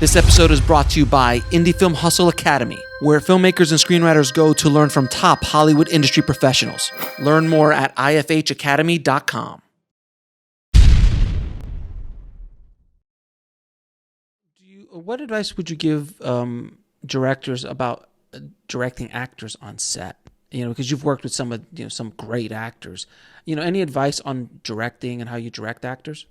This episode is brought to you by Indie Film Hustle Academy, where filmmakers and screenwriters go to learn from top Hollywood industry professionals. Learn more at ifhacademy.com. What advice would you give directors about directing actors on set? Because you've worked with some great actors. Any advice on directing and how you direct actors?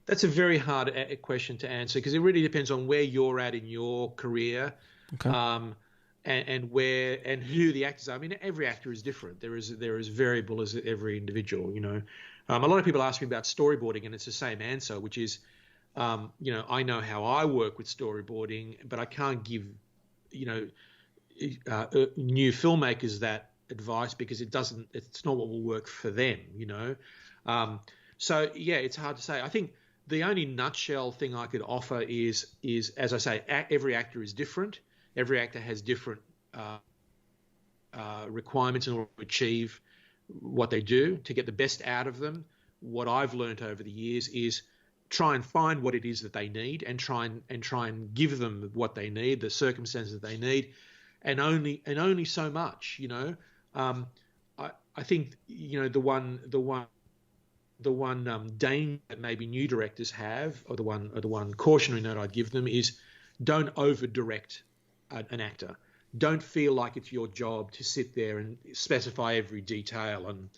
That's a very hard question to answer because it really depends on where you're at in your career, Okay. and where and who the actors are. I mean, every actor is different. There is variable as every individual. A lot of people ask me about storyboarding, and it's the same answer, which is, I know how I work with storyboarding, but I can't give, new filmmakers that advice because it's not what will work for them. So yeah, it's hard to say. I think the only nutshell thing I could offer is as I say, every actor is different. Every actor has different requirements in order to achieve what they do, to get the best out of them. What I've learned over the years is try and find what it is that they need and try and give them what they need, the circumstances that they need, and only so much. I think the one danger that maybe new directors have, or the one cautionary note I'd give them is, don't over direct an actor. Don't feel like it's your job to sit there and specify every detail and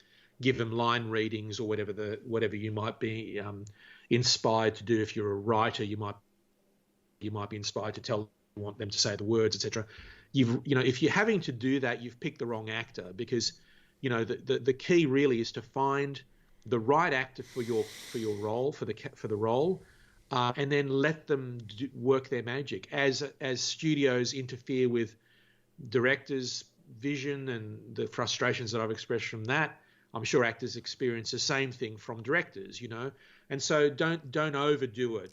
give them line readings or whatever you might be inspired to do. If you're a writer, you might be inspired to want them to say the words, etc. If you're having to do that, you've picked the wrong actor, because the key really is to find the right actor for your role, for the role, and then let them work their magic. As studios interfere with directors' vision and the frustrations that I've expressed from that, I'm sure actors experience the same thing from directors. And so don't overdo it.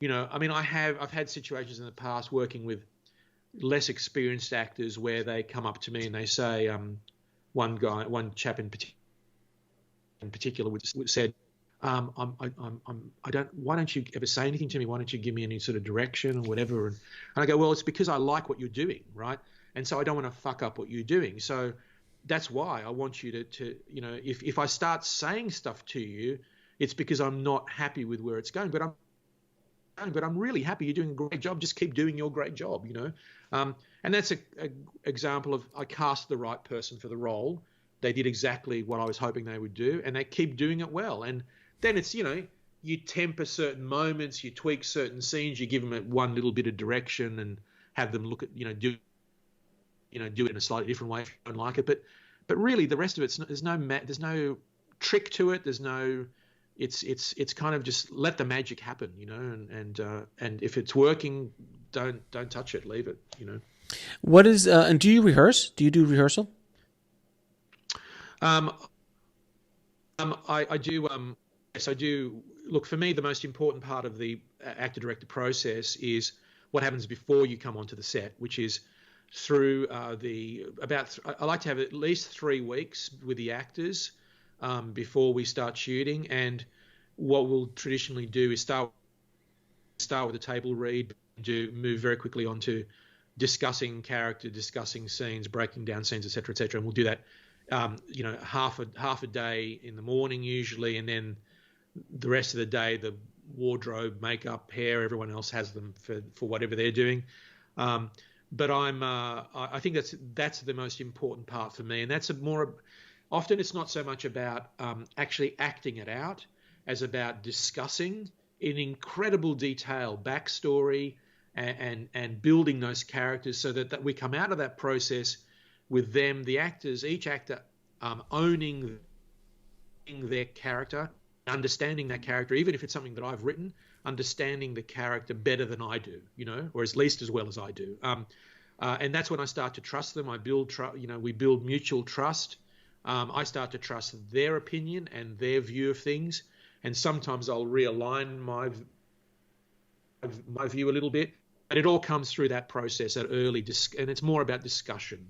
I've had situations in the past working with less experienced actors where they come up to me and they say, one chap in particular said, why don't you ever say anything to me? Why don't you give me any sort of direction or whatever? And I go, well, it's because I like what you're doing, right? And so I don't want to fuck up what you're doing. So that's why I want you to if I start saying stuff to you, it's because I'm not happy with where it's going. But I'm really happy. You're doing a great job. Just keep doing your great job, And that's a example of, I cast the right person for the role. They did exactly what I was hoping they would do, and they keep doing it well. And then it's, you temper certain moments, you tweak certain scenes, you give them one little bit of direction and have them look at, do it in a slightly different way if you don't like it. But really, the rest of it, there's no trick to it. There's no, it's kind of just let the magic happen, and if it's working, don't touch it, leave it, What is and do you rehearse? Do you do rehearsal? I do. Yes, I do. Look, for me, the most important part of the actor-director process is what happens before you come onto the set, which is through I like to have at least 3 weeks with the actors before we start shooting. And what we'll traditionally do is start with a table read, move very quickly onto discussing character, discussing scenes, breaking down scenes, etc., etc. And we'll do that, half a day in the morning usually, and then the rest of the day, the wardrobe, makeup, hair, everyone else has them for whatever they're doing. But I think that's the most important part for me, and that's often it's not so much about actually acting it out as about discussing in incredible detail backstory and building those characters so that we come out of that process with them, the actors, each actor owning their character, understanding that character, even if it's something that I've written, understanding the character better than I do, or at least as well as I do. And that's when I start to trust them. We build mutual trust. I start to trust their opinion and their view of things. And sometimes I'll realign my view a little bit. And it all comes through that process, and it's more about discussion,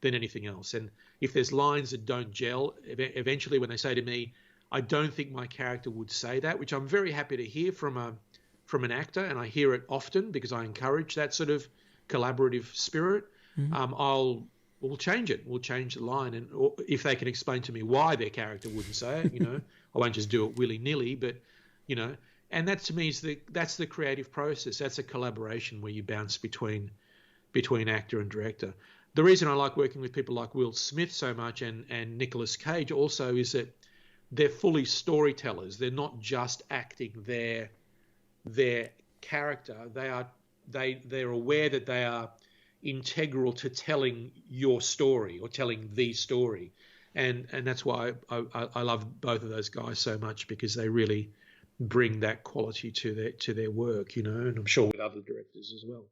than anything else. And if there's lines that don't gel, eventually when they say to me, I don't think my character would say that, which I'm very happy to hear from from an actor, and I hear it often because I encourage that sort of collaborative spirit, we'll change it. We'll change the line, and if they can explain to me why their character wouldn't say it, I won't just do it willy-nilly, but and that to me is that's the creative process. That's a collaboration where you bounce between actor and director. The reason I like working with people like Will Smith so much and Nicolas Cage also is that they're fully storytellers. They're not just acting their character. They're aware that they are integral to telling your story or telling the story, and that's why I love both of those guys so much, because they really bring that quality to their work, and I'm sure with other directors as well.